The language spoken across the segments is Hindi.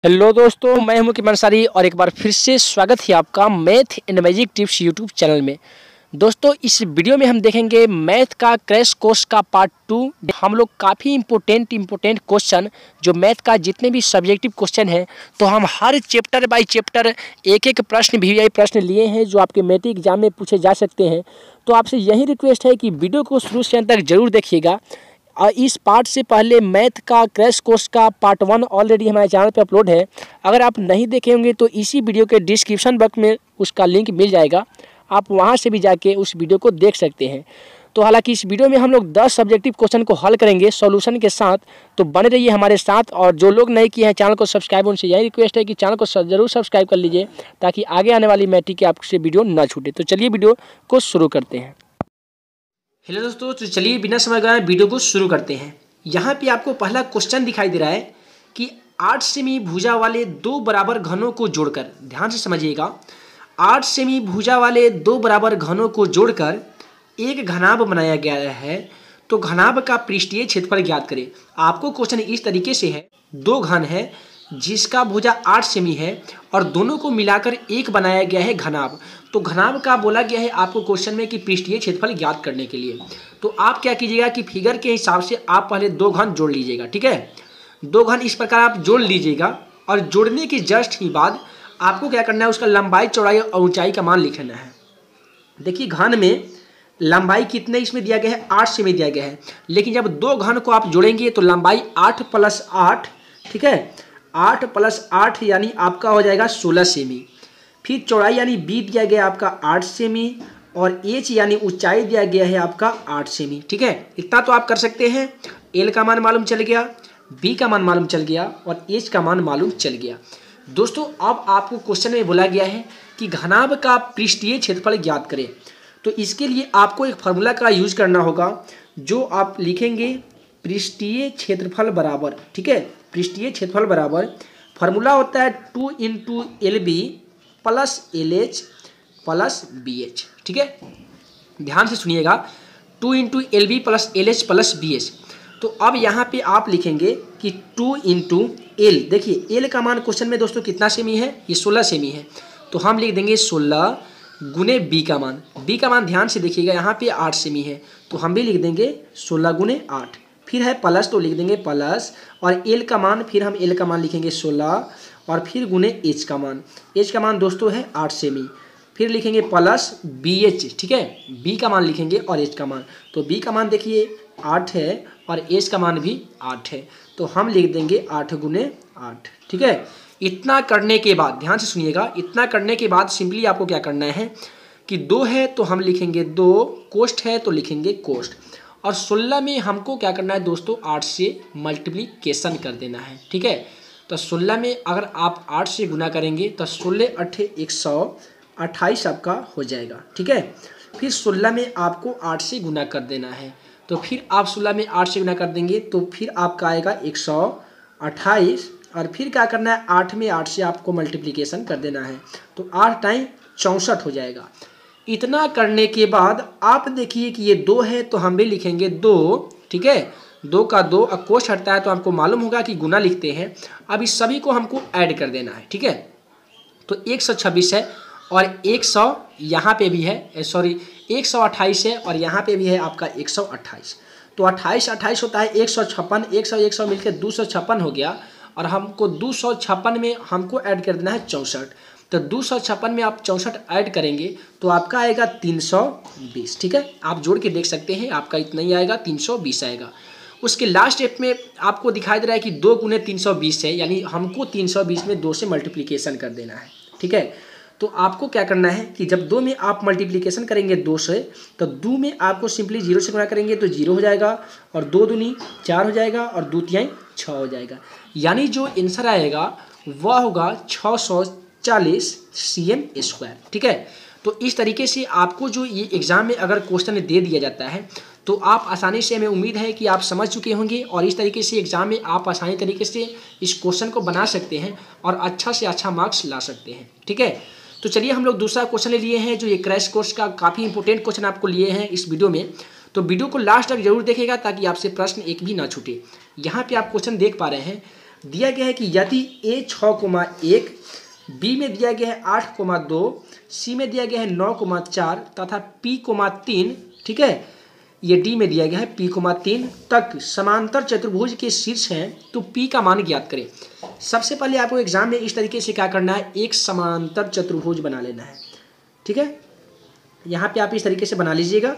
हेलो दोस्तों, मैं हूं मुकेश अंसारी और एक बार फिर से स्वागत है आपका math and magic tips YouTube channel में। दोस्तों, इस वीडियो में हम देखेंगे मैथ का क्रैश कोर्स का पार्ट 2। हम लोग काफ़ी इम्पोर्टेंट क्वेश्चन जो मैथ का जितने भी सब्जेक्टिव क्वेश्चन हैं, तो हम हर चैप्टर बाय चैप्टर एक एक प्रश्न VVI प्रश्न लिए हैं जो आपके मैट्रिक एग्जाम में पूछे जा सकते हैं। तो आपसे यही रिक्वेस्ट है कि वीडियो को शुरू से अंत तक जरूर देखिएगा। और इस पार्ट से पहले मैथ का क्रैश कोर्स का पार्ट 1 ऑलरेडी हमारे चैनल पे अपलोड है। अगर आप नहीं देखे होंगे तो इसी वीडियो के डिस्क्रिप्शन बॉक्स में उसका लिंक मिल जाएगा, आप वहां से भी जाके उस वीडियो को देख सकते हैं। तो हालांकि इस वीडियो में हम लोग 10 सब्जेक्टिव क्वेश्चन को हल करेंगे सॉल्यूशन के साथ, तो बने रहिए हमारे साथ। और जो लोग नहीं किए हैं चैनल को सब्सक्राइब, उनसे यही रिक्वेस्ट है कि चैनल को जरूर सब्सक्राइब कर लीजिए ताकि आगे आने वाली मैट्रिक की आपसे वीडियो ना छूटे। तो चलिए वीडियो को शुरू करते हैं। हेलो दोस्तों, तो चलिए बिना समय गवाए वीडियो को शुरू करते हैं। यहाँ पे आपको पहला क्वेश्चन दिखाई दे रहा है कि 8 सेमी भुजा वाले दो बराबर घनों को जोड़कर, ध्यान से समझिएगा, 8 सेमी भुजा वाले दो बराबर घनों को जोड़कर एक घनाभ बनाया गया है, तो घनाभ का पृष्ठीय क्षेत्रफल ज्ञात करें। आपको क्वेश्चन इस तरीके से है, दो घन है जिसका भुजा 8 सेमी है और दोनों को मिलाकर एक बनाया गया है घनाभ। तो घनाभ का बोला गया है आपको क्वेश्चन में कि पृष्ठीय क्षेत्रफल ज्ञात करने के लिए। तो आप क्या कीजिएगा कि फिगर के हिसाब से आप पहले दो घन जोड़ लीजिएगा। ठीक है, दो घन इस प्रकार आप जोड़ लीजिएगा और जोड़ने के जस्ट ही बाद आपको क्या करना है, उसका लंबाई, चौड़ाई और ऊंचाई का मान लिखना है। देखिए, घन में लंबाई कितने इसमें दिया गया है, 8 सेमी दिया गया है, लेकिन जब दो घन को आप जोड़ेंगे तो लंबाई 8 + 8, ठीक है, 8 + 8 यानी आपका हो जाएगा 16 सेमी। फिर चौड़ाई यानी b दिया गया आपका 8 सेमी और h यानी ऊंचाई दिया गया है आपका 8 सेमी। ठीक है, इतना तो आप कर सकते हैं। l का मान मालूम चल गया, b का मान मालूम चल गया और h का मान मालूम चल गया। दोस्तों, अब आपको क्वेश्चन में बोला गया है कि घनाभ का पृष्ठीय क्षेत्रफल ज्ञात करें। तो इसके लिए आपको एक फार्मूला का यूज करना होगा, जो आप लिखेंगे पृष्ठीय क्षेत्रफल बराबर, ठीक है, पृष्ठीय क्षेत्रफल बराबर फार्मूला होता है 2 × LB + LH + BH। ठीक है, ध्यान से सुनिएगा, 2 × LB + LH + BH। तो अब यहाँ पे आप लिखेंगे कि 2 × L, देखिए L का मान क्वेश्चन में दोस्तों कितना सेमी है, ये 16 सेमी है, तो हम लिख देंगे 16 गुने B का मान। B का मान ध्यान से देखिएगा, यहाँ पे 8 सेमी है, तो हम भी लिख देंगे 16 गुने 8। फिर है प्लस, तो लिख देंगे प्लस, और L का मान, फिर हम L का मान लिखेंगे 16 और फिर गुने H का मान। H का मान दोस्तों है 8 सेमी, फिर लिखेंगे प्लस BH, ठीक है, B का मान लिखेंगे और H का मान। तो B का मान देखिए 8 है और H का मान भी 8 है, तो हम लिख देंगे 8 गुने 8। ठीक है, इतना करने के बाद ध्यान से सुनिएगा, इतना करने के बाद सिंपली आपको क्या करना है कि 2 है तो हम लिखेंगे 2, कोष्ठ है तो लिखेंगे कोष्ठ, और 16 में हमको क्या करना है दोस्तों, 8 से मल्टीप्लिकेशन कर देना है। ठीक है, तो 16 में अगर आप 8 से गुना करेंगे तो 16 × 8 = 128 आपका हो जाएगा। ठीक है, फिर 16 में आपको 8 से गुना कर देना है, तो फिर आप 16 में 8 से गुना कर देंगे तो फिर आपका आएगा 128, और फिर क्या करना है, 8 में 8 से आपको मल्टीप्लिकेशन कर देना है, तो 8 × 64 हो जाएगा। इतना करने के बाद आप देखिए कि ये 2 है तो हम भी लिखेंगे 2, ठीक है, 2 का 2, अब कोष्ठ हटता है तो हमको मालूम होगा कि गुना लिखते हैं। अब इस सभी को हमको ऐड कर देना है। ठीक है, तो 126 है और 100 यहाँ पे भी है, सॉरी 128 है और यहाँ पे भी है आपका 128, तो 28 28 होता है 156, 100 मिलकर 256 हो गया, और हमको 256 में हमको ऐड कर देना है 64, तो 256 में आप 64 ऐड करेंगे तो आपका आएगा 320। ठीक है, आप जोड़ के देख सकते हैं, आपका इतना ही आएगा, 320 आएगा। उसके लास्ट स्टेप में आपको दिखाई दे रहा है कि 2 × 320 है, यानी हमको 320 में 2 से मल्टीप्लिकेशन कर देना है। ठीक है, तो आपको क्या करना है कि जब 2 में आप मल्टीप्लिकेशन करेंगे 2 से, तो 2 में आपको सिंपली 0 से गुणा करेंगे तो 0 हो जाएगा, और 2 दूनी 4 हो जाएगा और 2 तिहाई 6 हो जाएगा, यानी जो आंसर आएगा वह होगा 640 cm²। ठीक है, तो इस तरीके से आपको जो ये एग्जाम में अगर क्वेश्चन दे दिया जाता है तो आप आसानी से, हमें उम्मीद है कि आप समझ चुके होंगे, और इस तरीके से एग्जाम में आप आसानी तरीके से इस क्वेश्चन को बना सकते हैं और अच्छा से अच्छा मार्क्स ला सकते हैं। ठीक है, तो चलिए हम लोग दूसरा क्वेश्चन ले लिए हैं, जो ये क्रैश कोर्स का काफ़ी इंपॉर्टेंट क्वेश्चन आपको लिए हैं इस वीडियो में। तो वीडियो को लास्ट तक जरूर देखिएगा ताकि आपसे प्रश्न एक भी ना छूटे। यहाँ पे आप क्वेश्चन देख पा रहे हैं, दिया गया है कि यदि a 6,1, b में दिया गया है 8,2, c में दिया गया है 9,4 तथा p,3, ठीक है, ये डी में दिया गया है p,3 तक समांतर चतुर्भुज के शीर्ष हैं, तो p का मान ज्ञात करें। सबसे पहले आपको एग्जाम में इस तरीके से क्या करना है, एक समांतर चतुर्भुज बना लेना है, ठीक है। यहाँ पे आप इस तरीके से बना लीजिएगा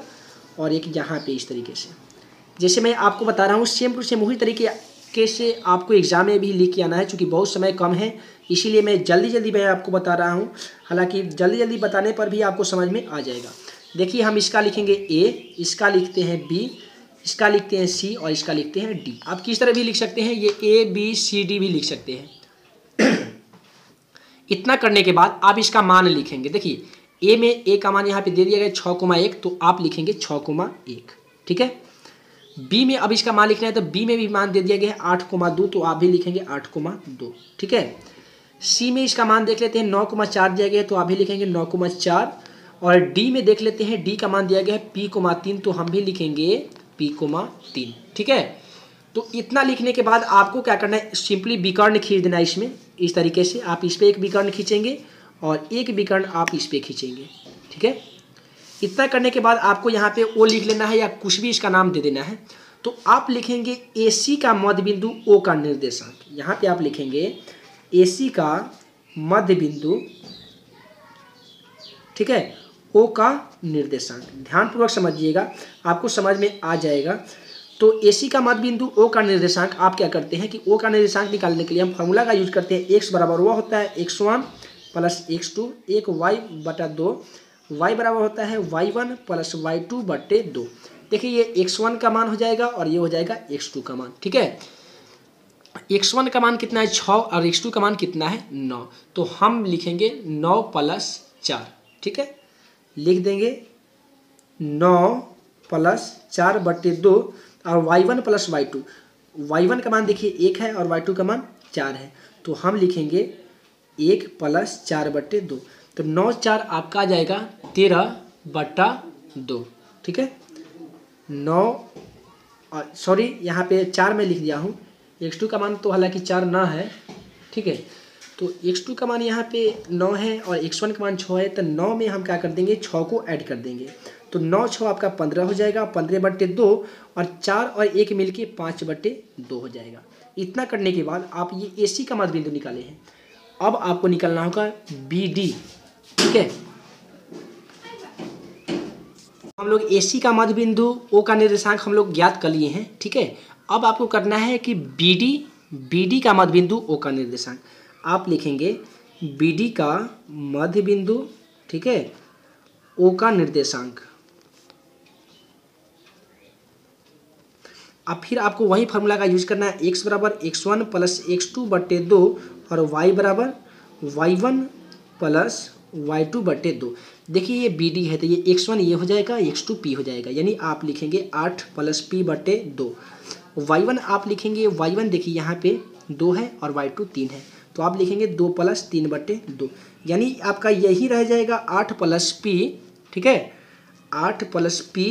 और एक यहाँ पे इस तरीके से, जैसे मैं आपको बता रहा हूँ सेम टू सेम वही तरीके से आपको एग्जाम में भी लिख के आना है। चूँकि बहुत समय कम है इसीलिए मैं जल्दी मैं आपको बता रहा हूँ, हालांकि जल्दी बताने पर भी आपको समझ में आ जाएगा। देखिए हम इसका लिखेंगे ए, इसका लिखते हैं बी, इसका लिखते हैं सी और इसका लिखते हैं डी। आप किस तरह भी लिख सकते हैं, ये ए बी सी डी भी लिख सकते हैं। इतना करने के बाद आप इसका मान लिखेंगे। देखिए ए में ए का मान यहाँ पे दे दिया गया 6,1, तो आप लिखेंगे 6,1, ठीक है। बी में अब इसका मान लिखना है, तो बी में भी मान दे दिया गया है 8,2, तो आप भी लिखेंगे 8,2, ठीक है। सी में इसका मान देख लेते हैं 9,4 दिया गया है, तो आप भी लिखेंगे 9,4। और डी में देख लेते हैं, डी का मान दिया गया है p,3, तो हम भी लिखेंगे p,3, ठीक है। तो इतना लिखने के बाद आपको क्या करना है, सिंपली विकर्ण खींच देना है इसमें, इस तरीके से आप इस पर एक विकर्ण खींचेंगे और एक विकर्ण आप इस पर खींचेंगे, ठीक है। इतना करने के बाद आपको यहाँ पे ओ लिख लेना है या कुछ भी इसका नाम दे देना है। तो आप लिखेंगे AC का मध्य बिंदु O का निर्देशांक, यहाँ पे आप लिखेंगे AC का मध्य बिंदु, ठीक है, O का निर्देशांक। ध्यानपूर्वक समझिएगा, आपको समझ में आ जाएगा। तो AC का मध्य बिंदु O का निर्देशांक आप क्या करते हैं कि O का निर्देशांक निकालने के लिए हम फॉर्मूला का यूज करते हैं। x बराबर वह होता है x1 प्लस x2, एक y/2, y बराबर होता है y1 प्लस y2 बटे 2। देखिए ये x1 का मान हो जाएगा और ये हो जाएगा x2 का मान, ठीक है। x1 का मान कितना है 6 और x2 का मान कितना है 9, तो हम लिखेंगे 9 प्लस 4, ठीक है। लिख देंगे 9 प्लस 4 बटे 2 और y1 प्लस y2, y1 का मान देखिए 1 है और y2 का मान 4 है, तो हम लिखेंगे 1 प्लस 4 बटे 2, तो 9 4 आपका आ जाएगा 13/2, ठीक है। 9 सॉरी यहाँ पे 4 में लिख दिया हूँ, x2 का मान तो हालांकि 4 ना है, ठीक है। तो x2 का मान यहाँ पे 9 है और x1 का मान 6 है, तो 9 में हम क्या कर देंगे 6 को ऐड कर देंगे, तो 9 6 आपका 15 हो जाएगा, 15/2 और 4 और 1 मिलके 5/2 हो जाएगा। इतना करने के बाद आप ये AC का मध्य बिंदु निकाले हैं, अब आपको निकालना होगा BD, ठीक है। हम लोग AC का मध्य बिंदु O का निर्देशांक हम लोग ज्ञात कर लिए हैं, ठीक है। अब आपको करना है कि BD का मध्य बिंदु O का निर्देशांक आप लिखेंगे BD का मध्य बिंदु, ठीक है, O का निर्देशांक। अब फिर आपको वही फार्मूला का यूज करना है, x बराबर x1 प्लस x2 बटे 2 और y बराबर y1 प्लस y2 बटे 2। देखिए ये BD है, तो ये x1 ये हो जाएगा, x2 p हो जाएगा, यानी आप लिखेंगे 8 प्लस p बटे 2। y1 आप लिखेंगे, y1 देखिए यहाँ पे 2 है और y2 3 है, तो आप लिखेंगे 2 प्लस 3 बटे 2, यानी आपका यही रह जाएगा 8 प्लस p, ठीक है, 8 प्लस p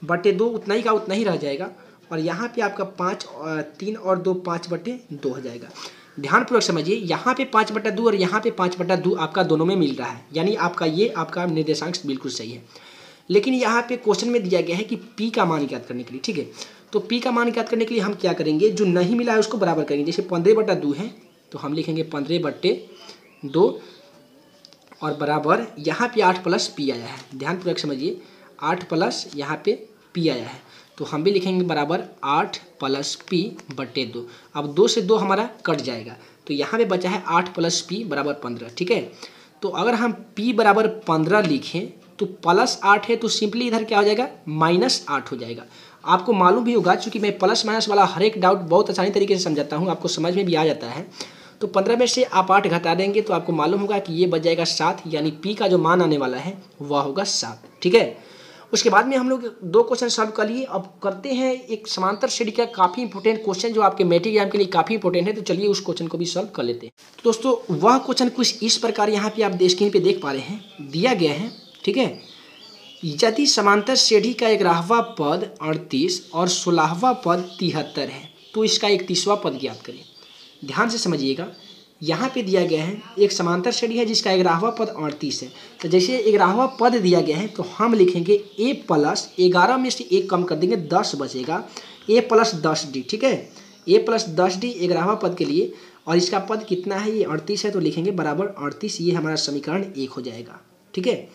बटे 2, उतना ही का उतना ही रह जाएगा। और यहाँ पे आपका 5 और 3 और 2 5/2 हो जाएगा। ध्यानपूर्वक समझिए, यहाँ पे 5/2 और यहाँ पे 5/2 आपका दोनों में मिल रहा है, यानी आपका ये आपका निर्देशांक बिल्कुल सही है। लेकिन यहाँ पे क्वेश्चन में दिया गया है कि P का मान ज्ञात करने के लिए, ठीक है। तो P का मान ज्ञात करने के लिए हम क्या करेंगे, जो नहीं मिला है उसको बराबर करेंगे। जैसे 15/2 है तो हम लिखेंगे 15/2 और बराबर यहाँ पे 8 प्लस P आया है। ध्यानपूर्वक समझिए, 8 प्लस यहाँ पे P आया है, तो हम भी लिखेंगे बराबर 8 प्लस P बटे 2। अब 2 से 2 हमारा कट जाएगा, तो यहाँ पे बचा है 8 प्लस P बराबर 15, ठीक है। तो अगर हम P बराबर 15 लिखें तो प्लस 8 है, तो सिंपली इधर क्या हो जाएगा -8 हो जाएगा। आपको मालूम भी होगा, चूँकि मैं प्लस माइनस वाला हर एक डाउट बहुत आसानी तरीके से समझाता हूँ, आपको समझ में भी आ जाता है। तो 15 में से आप 8 घटा देंगे तो आपको मालूम होगा कि ये बच जाएगा 7, यानी P का जो मान आने वाला है वह होगा 7, ठीक है। उसके बाद में हम लोग 2 क्वेश्चन सॉल्व कर लिए। अब करते हैं एक समांतर श्रेणी का काफ़ी इंपॉर्टेंट क्वेश्चन जो आपके मैट्रिक एग्जाम के लिए काफ़ी इंपॉर्टेंट है, तो चलिए उस क्वेश्चन को भी सॉल्व कर लेते हैं। तो दोस्तों वह क्वेश्चन कुछ इस प्रकार यहाँ पे आप स्क्रीन पे देख पा रहे हैं, दिया गया है, ठीक है। यदि समांतर श्रेणी का 11वां पद 38 और 16वां पद 73 है, तो इसका 31वां पद ज्ञात करें। ध्यान से समझिएगा, यहाँ पे दिया गया है एक समांतर श्रेणी है जिसका 11वां पद 38 है। तो जैसे 11वां पद दिया गया है तो हम लिखेंगे a प्लस 11 में से 1 कम कर देंगे 10 बचेगा, a प्लस 10d। ठीक है, a प्लस 10d 11वां पद के लिए, और इसका पद कितना है, ये 38 है, तो लिखेंगे बराबर 38। ये हमारा समीकरण 1 हो जाएगा। ठीक है,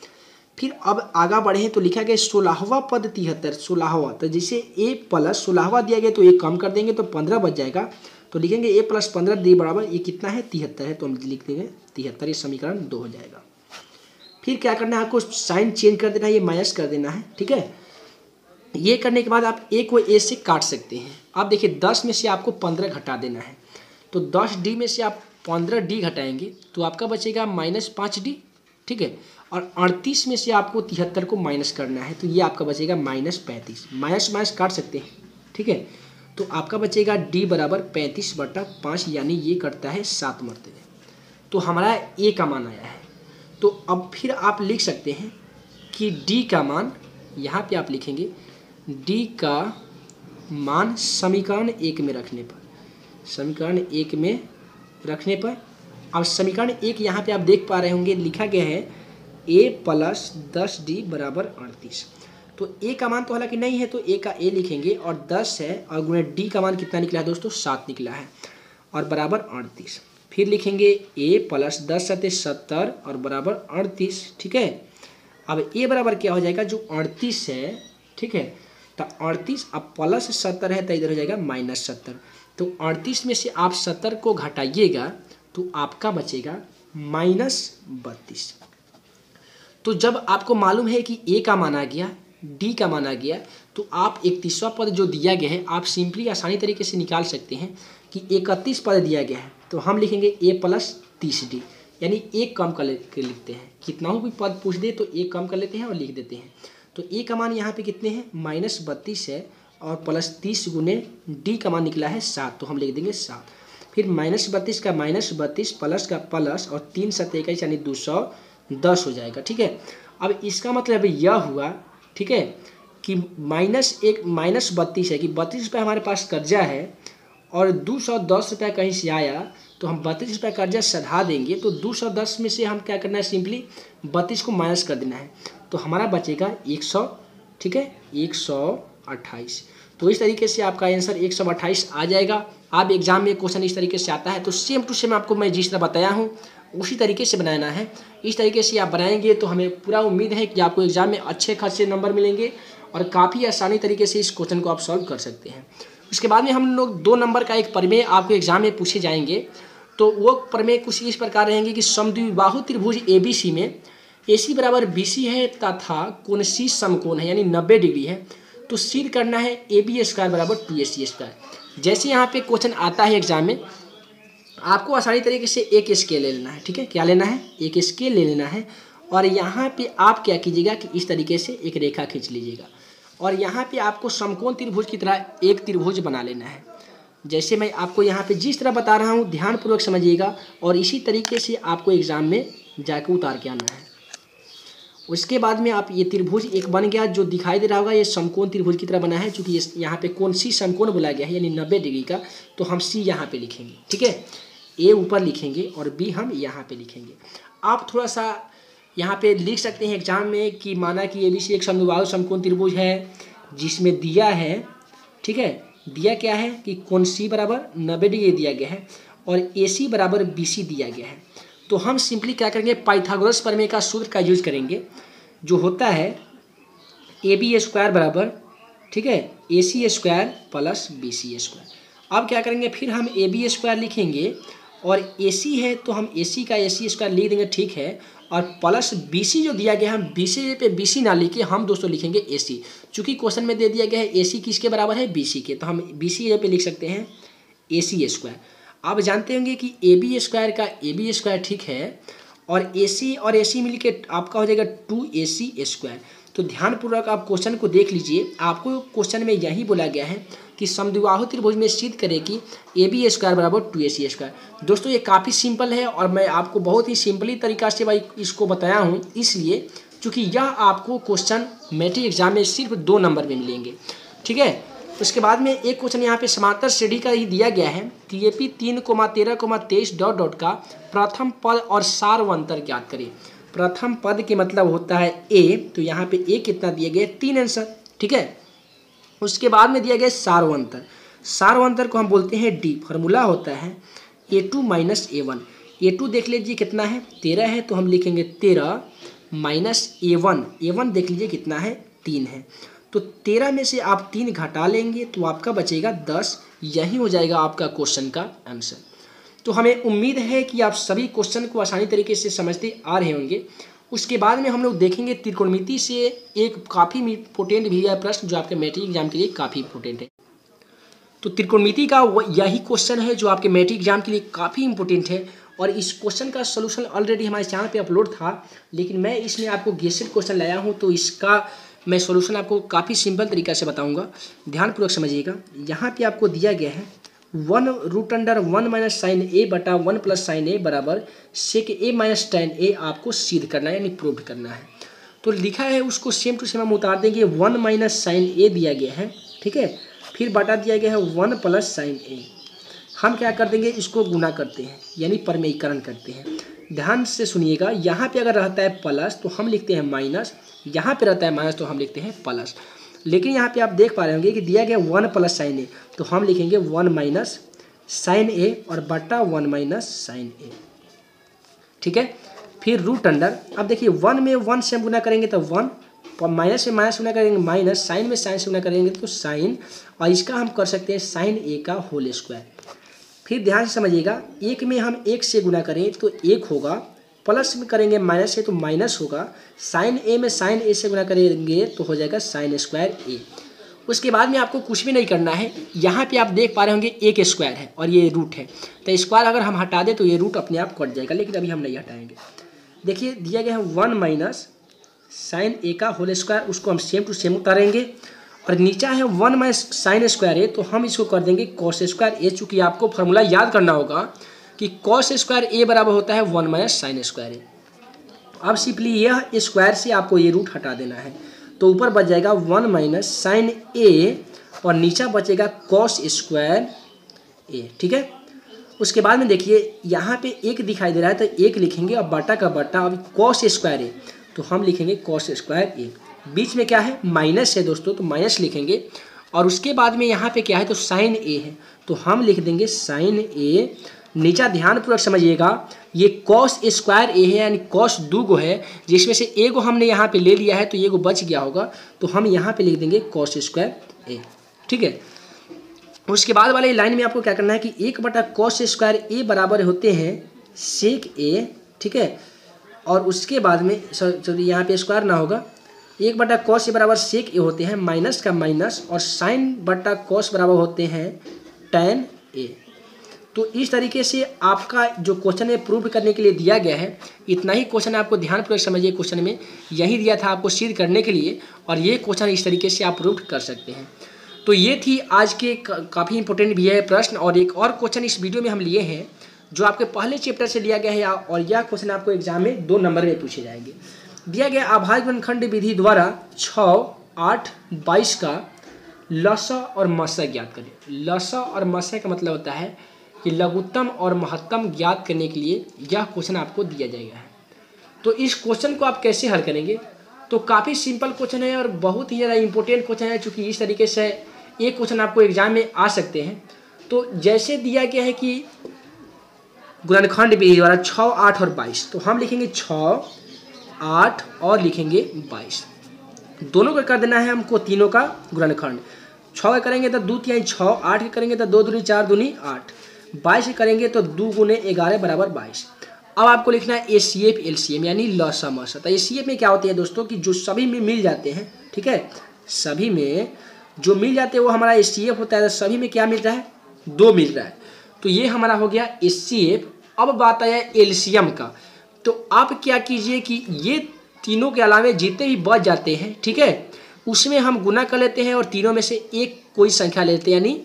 फिर अब आगे बढ़े तो लिखा गया 16वां पद 73, 16वां, तो जैसे a प्लस 16वां दिया गया तो 1 कम कर देंगे तो 15 बच जाएगा, तो लिखेंगे a प्लस 15 डी बराबर ये कितना है 73 है, तो हम लिख देंगे 73। ये समीकरण 2 हो जाएगा। फिर क्या करना है, आपको साइन चेंज कर देना है, ये माइनस कर देना है। ठीक है, ये करने के बाद आप a को a से काट सकते हैं। अब देखिए 10 में से आपको 15 घटा देना है, तो 10d में से आप 15d घटाएंगे तो आपका बचेगा -5d। ठीक है, और 38 में से आपको 73 को माइनस करना है, तो ये आपका बचेगा -35। माइनस माइनस काट सकते हैं। ठीक है, तो आपका बचेगा d बराबर 35/5, यानी ये करता है 7 मरतबे। तो हमारा a का मान आया है। तो अब फिर आप लिख सकते हैं कि d का मान, यहाँ पे आप लिखेंगे d का मान समीकरण 1 में रखने पर, समीकरण 1 में रखने पर, अब समीकरण 1 यहाँ पे आप देख पा रहे होंगे लिखा गया है a प्लस 10d बराबर 38। तो a का मान तो हालांकि नहीं है, तो a का a लिखेंगे, और 10 है और गुणे d का मान कितना निकला है दोस्तों, 7 निकला है, और बराबर 38। फिर लिखेंगे a प्लस 10 × 70 और बराबर 38। ठीक है, अब a बराबर क्या हो जाएगा, जो 38 है। ठीक है, तो 38 अब प्लस 70 है तो इधर हो जाएगा -70। तो 38 में से आप 70 को घटाइएगा तो आपका बचेगा -32। तो जब आपको मालूम है कि a का मान आ गया, d का मान आ गया, तो आप 31वां पद जो दिया गया है आप सिंपली आसानी तरीके से निकाल सकते हैं कि 31 पद दिया गया है, तो हम लिखेंगे a प्लस 30d, यानी 1 कम कर लिखते हैं। कितना भी पद पूछ दे तो 1 कम कर लेते हैं और लिख देते हैं। तो a का मान यहाँ पे कितने हैं, -32 है, और प्लस 30 गुने d का मान निकला है 7, तो हम लिख देंगे 7। फिर -32 का -32 प्लस का प्लस, और 3 × 7 = 21, यानी 210 हो जाएगा। ठीक है, अब इसका मतलब यह हुआ, ठीक है, कि -32 है कि 32 रुपये हमारे पास कर्जा है और 210 रुपये कहीं से आया, तो हम 32 रुपये कर्जा सधा देंगे, तो 210 में से हम क्या करना है, सिंपली 32 को माइनस कर देना है, तो हमारा बचेगा 100। ठीक है, 128। तो इस तरीके से आपका आंसर 128 आ जाएगा। आप एग्जाम में क्वेश्चन इस तरीके से आता है तो सेम टू सेम आपको मैं जिस तरह बताया हूँ उसी तरीके से बनाना है। इस तरीके से आप बनाएंगे तो हमें पूरा उम्मीद है कि आपको एग्जाम में अच्छे खासे नंबर मिलेंगे और काफ़ी आसानी तरीके से इस क्वेश्चन को आप सॉल्व कर सकते हैं। उसके बाद में हम लोग 2 नंबर का एक प्रमेय आपको एग्जाम में पूछे जाएंगे। तो वो प्रमेय कुछ इस प्रकार रहेंगे कि समद्विबाहु त्रिभुज ABC में AC बराबर BC है तथा कोण C समकोण है, यानी 90 डिग्री है, तो सिद्ध करना है AB² बराबर 2AC²। जैसे यहाँ पे क्वेश्चन आता है एग्जाम में, आपको आसानी तरीके से एक स्केल ले लेना है। ठीक है, क्या लेना है, एक स्केल ले लेना है, और यहाँ पे आप क्या कीजिएगा कि इस तरीके से एक रेखा खींच लीजिएगा, और यहाँ पे आपको समकोण त्रिभुज की तरह एक त्रिभुज बना लेना है। जैसे मैं आपको यहाँ पे जिस तरह बता रहा हूँ ध्यानपूर्वक समझिएगा, और इसी तरीके से आपको एग्जाम में जाकर उतार के आना है। उसके बाद में आप ये त्रिभुज एक बन गया, जो दिखाई दे रहा होगा ये समकोण त्रिभुज की तरह बना है, चूँकि यहाँ पे कोण C समकोण बोला गया है, यानी 90 डिग्री का, तो हम C यहाँ पे लिखेंगे। ठीक है, A ऊपर लिखेंगे और B हम यहाँ पे लिखेंगे। आप थोड़ा सा यहाँ पे लिख सकते हैं एग्जाम में कि माना कि ABC एक समद्विबाहु समकोण त्रिभुज है जिसमें दिया है, ठीक है, दिया क्या है कि कोण C बराबर 90 डिग्री दिया गया है और AC बराबर BC दिया गया है। तो हम सिंपली क्या करेंगे, पाइथागोरस प्रमेय का सूत्र का यूज करेंगे, जो होता है AB² बराबर, ठीक है, AC² प्लस BC²। अब क्या करेंगे, फिर हम AB² लिखेंगे, और AC है तो हम AC का AC² लिख देंगे, ठीक है, और प्लस BC जो दिया गया है, हम BC पे BC ना लिखे, हम दोस्तों लिखेंगे AC। चूँकि क्वेश्चन में दे दिया गया है AC किसके बराबर है, BC के, तो हम BC पे लिख सकते हैं AC²। आप जानते होंगे कि AB² का AB², ठीक है, और AC और AC मिलके आपका हो जाएगा 2AC²। तो ध्यानपूर्वक आप क्वेश्चन को देख लीजिए, आपको क्वेश्चन में यही बोला गया है कि समद्विबाहु त्रिभुज में सिद्ध करें कि AB² बराबर 2AC²। दोस्तों ये काफ़ी सिंपल है और मैं आपको बहुत ही सिंपली तरीका से भाई इसको बताया हूँ, इसलिए चूँकि यह आपको क्वेश्चन मैट्रिक एग्जाम में सिर्फ 2 नंबर में मिलेंगे। ठीक है, उसके बाद में एक क्वेश्चन यहाँ पे समांतर श्रेणी का ही दिया गया है। TAP 3,13,23 डॉट डॉट का प्रथम पद और सार्वंतर ज्ञात करिए। प्रथम पद के मतलब होता है A, तो यहाँ पे A कितना दिया गया, 3 आंसर, ठीक है। उसके बाद में दिया गया सार्वंतर। सार्वंतर को हम बोलते हैं D। फॉर्मूला होता है A2 माइनस A1। A2 देख लीजिए कितना है, 13 है, तो हम लिखेंगे 13 माइनस A1। A1 देख लीजिए कितना है, 3 है। तो 13 में से आप 3 घटा लेंगे तो आपका बचेगा 10। यही हो जाएगा आपका क्वेश्चन का आंसर। तो हमें उम्मीद है कि आप सभी क्वेश्चन को आसानी तरीके से समझते आ रहे होंगे। उसके बाद में हम लोग देखेंगे त्रिकोणमिति से एक काफ़ी इंपोर्टेंट भी है प्रश्न, जो आपके मैट्रिक एग्जाम के लिए काफ़ी इंपोर्टेंट है। तो त्रिकोणमिति का यही क्वेश्चन है जो आपके मैट्रिक एग्जाम के लिए काफ़ी इंपोर्टेंट है। और इस क्वेश्चन का सोल्यूशन ऑलरेडी हमारे चैनल पे अपलोड था, लेकिन मैं इसमें आपको गेसेड क्वेश्चन लाया हूँ, तो इसका मैं सॉल्यूशन आपको काफ़ी सिंपल तरीका से बताऊंगा। ध्यानपूर्वक समझिएगा। यहाँ पे आपको दिया गया है 1√1 माइनस साइन ए बटा 1 प्लस साइन ए बराबर सेक ए माइनस tan ए आपको सिद्ध करना है, यानी प्रूव करना है। तो लिखा है उसको सेम टू सेम हम उतार देंगे। 1 माइनस साइन ए दिया गया है, ठीक है, फिर बटा दिया गया है 1 प्लस साइन ए। हम क्या कर देंगे, इसको गुना करते हैं, यानी परमेयीकरण करते हैं। ध्यान से सुनिएगा। यहाँ पे अगर रहता है प्लस तो हम लिखते हैं माइनस, यहाँ पे रहता है माइनस तो हम लिखते हैं प्लस। लेकिन यहाँ पे आप देख पा रहे होंगे कि दिया गया 1 प्लस साइन ए, तो हम लिखेंगे 1 माइनस साइन ए और बटा 1 माइनस साइन ए, ठीक है। फिर रूट अंडर, अब देखिए 1 में 1 से हम गुना करेंगे तो 1, माइनस में माइनस गुना करेंगे माइनस, साइन में साइन से गुना करेंगे तो साइन, और इसका हम कर सकते हैं साइन ए का होल स्क्वायर। फिर ध्यान से समझिएगा, 1 में हम 1 से गुना करें तो 1 होगा, प्लस में करेंगे माइनस से तो माइनस होगा, साइन ए में साइन ए से गुना करेंगे तो हो जाएगा साइन स्क्वायर ए। उसके बाद में आपको कुछ भी नहीं करना है। यहाँ पे आप देख पा रहे होंगे एक स्क्वायर है और ये रूट है, तो स्क्वायर अगर हम हटा दें तो ये रूट अपने आप कट जाएगा, लेकिन अभी हम नहीं हटाएंगे। देखिए दिया गया है 1 माइनस साइन ए का होल स्क्वायर, उसको हम सेम टू सेम उतारेंगे। और नीचा है 1 माइनस साइन स्क्वायर ए, तो हम इसको कर देंगे कॉस स्क्वायर ए। चूँकि आपको फॉर्मूला याद करना होगा कि कॉस स्क्वायर ए बराबर होता है 1 माइनस साइन स्क्वायर ए। अब सिंपली यह स्क्वायर से आपको ये रूट हटा देना है, तो ऊपर बच जाएगा 1 माइनस साइन ए और नीचा बचेगा कॉस स्क्वायर ए, ठीक है। उसके बाद में देखिए यहाँ पे 1 दिखाई दे रहा है तो 1 लिखेंगे और बटा का बटा, अब कॉस स्क्वायर ए तो हम लिखेंगे कॉस स्क्वायर ए। बीच में क्या है, माइनस है दोस्तों, तो माइनस लिखेंगे। और उसके बाद में यहाँ पे क्या है, तो साइन ए है, तो हम लिख देंगे साइन ए। नीचा ध्यानपूर्वक समझिएगा, ये कॉस स्क्वायर ए है, यानी कॉस 2 गो है, जिसमें से ए को हमने यहाँ पे ले लिया है तो ये को बच गया होगा, तो हम यहाँ पे लिख देंगे कॉस स्क्वायर ए, ठीक है। उसके बाद वाले लाइन में आपको क्या करना है कि 1 बटा कॉस स्क्वायर ए बराबर होते हैं सेक ए, ठीक है। और उसके बाद में सॉरी यहाँ पे स्क्वायर ना होगा, 1 बटा कॉस ए बराबर सेक ए होते हैं, माइनस का माइनस, और साइन बटा कॉस बराबर होते हैं tan ए। तो इस तरीके से आपका जो क्वेश्चन है प्रूव करने के लिए दिया गया है। इतना ही क्वेश्चन आपको ध्यानपूर्वक समझिए। क्वेश्चन में यही दिया था आपको सिद्ध करने के लिए, और ये क्वेश्चन इस तरीके से आप प्रूव कर सकते हैं। तो ये थी आज के काफ़ी इंपॉर्टेंट भी है प्रश्न। और एक और क्वेश्चन इस वीडियो में हम लिए हैं जो आपके पहले चैप्टर से लिया गया है, और यह क्वेश्चन आपको एग्जाम में 2 नंबर में पूछे जाएंगे। दिया गया आभाज्य गुणनखंड विधि द्वारा 6, 8, 22 का लसा और मसा ज्ञात करें। लसा और मसा का मतलब होता है कि लघुत्तम और महत्तम ज्ञात करने के लिए यह क्वेश्चन आपको दिया जाएगा। तो इस क्वेश्चन को आप कैसे हल करेंगे, तो काफ़ी सिंपल क्वेश्चन है और बहुत ही ज़्यादा इंपॉर्टेंट क्वेश्चन है, चूँकि इस तरीके से एक क्वेश्चन आपको एग्जाम में आ सकते हैं। तो जैसे दिया गया है कि गुणनखंड विधि द्वारा 6, 8 और 22, तो हम लिखेंगे 6, 8 और लिखेंगे 22। दोनों का कर देना है हमको, तीनों का गुणनखंड। 6 का करेंगे तो 2 तिहाई 6, 8 के करेंगे तो 2 दूनी 4 दूनी 8, 22 करेंगे तो 2 गुने 11 बराबर 22। अब आपको लिखना है एसीएफ एलसीएम, यानी लसा मसा। तो एसीएफ में क्या होते हैं दोस्तों कि जो सभी में मिल जाते हैं, ठीक है, सभी में जो मिल जाते हैं वो हमारा एसीएफ होता है। तो सभी में क्या मिल रहा है, 2 मिल रहा है, तो ये हमारा हो गया एसीएफ। अब बात आया एलसीएम का, तो आप क्या कीजिए कि ये तीनों के अलावे जितने भी बच जाते हैं, ठीक है, उसमें हम गुना कर लेते हैं और तीनों में से एक कोई संख्या लेते हैं, यानी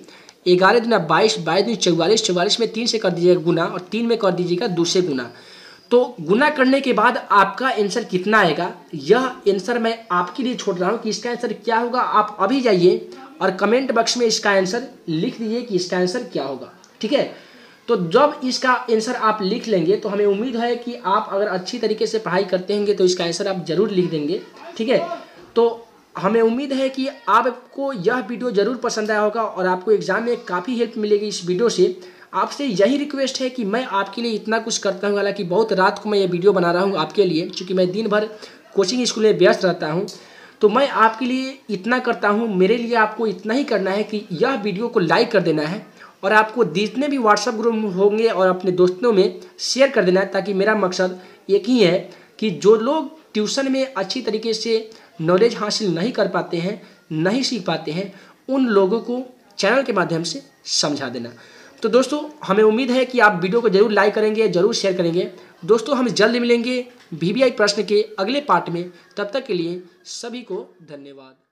11 दूना 22, 22 दूनी 44, 44 में 3 से कर दीजिएगा गुना और 3 में कर दीजिएगा 2 से गुना। तो गुना करने के बाद आपका आंसर कितना आएगा, यह आंसर मैं आपके लिए छोड़ रहा हूँ कि इसका आंसर क्या होगा। आप अभी जाइए और कमेंट बॉक्स में इसका आंसर लिख दीजिए कि इसका आंसर क्या होगा। ठीक है, तो जब इसका आंसर आप लिख लेंगे तो हमें उम्मीद है कि आप अगर अच्छी तरीके से पढ़ाई करते होंगे तो इसका आंसर आप ज़रूर लिख देंगे। ठीक है, तो हमें उम्मीद है कि आपको यह वीडियो ज़रूर पसंद आया होगा और आपको एग्ज़ाम में काफ़ी हेल्प मिलेगी इस वीडियो से। आपसे यही रिक्वेस्ट है कि मैं आपके लिए इतना कुछ करता हूँ, हालांकि बहुत रात को मैं ये वीडियो बना रहा हूँ आपके लिए, क्योंकि मैं दिन भर कोचिंग स्कूल में व्यस्त रहता हूँ। तो मैं आपके लिए इतना करता हूँ, मेरे लिए आपको इतना ही करना है कि यह वीडियो को लाइक कर देना है और आपको जितने भी व्हाट्सएप ग्रुप होंगे और अपने दोस्तों में शेयर कर देना है, ताकि मेरा मकसद एक ही है कि जो लोग ट्यूशन में अच्छी तरीके से नॉलेज हासिल नहीं कर पाते हैं, नहीं सीख पाते हैं, उन लोगों को चैनल के माध्यम से समझा देना। तो दोस्तों हमें उम्मीद है कि आप वीडियो को जरूर लाइक करेंगे, जरूर शेयर करेंगे। दोस्तों हम जल्द मिलेंगे VVI प्रश्न के अगले पार्ट में, तब तक के लिए सभी को धन्यवाद।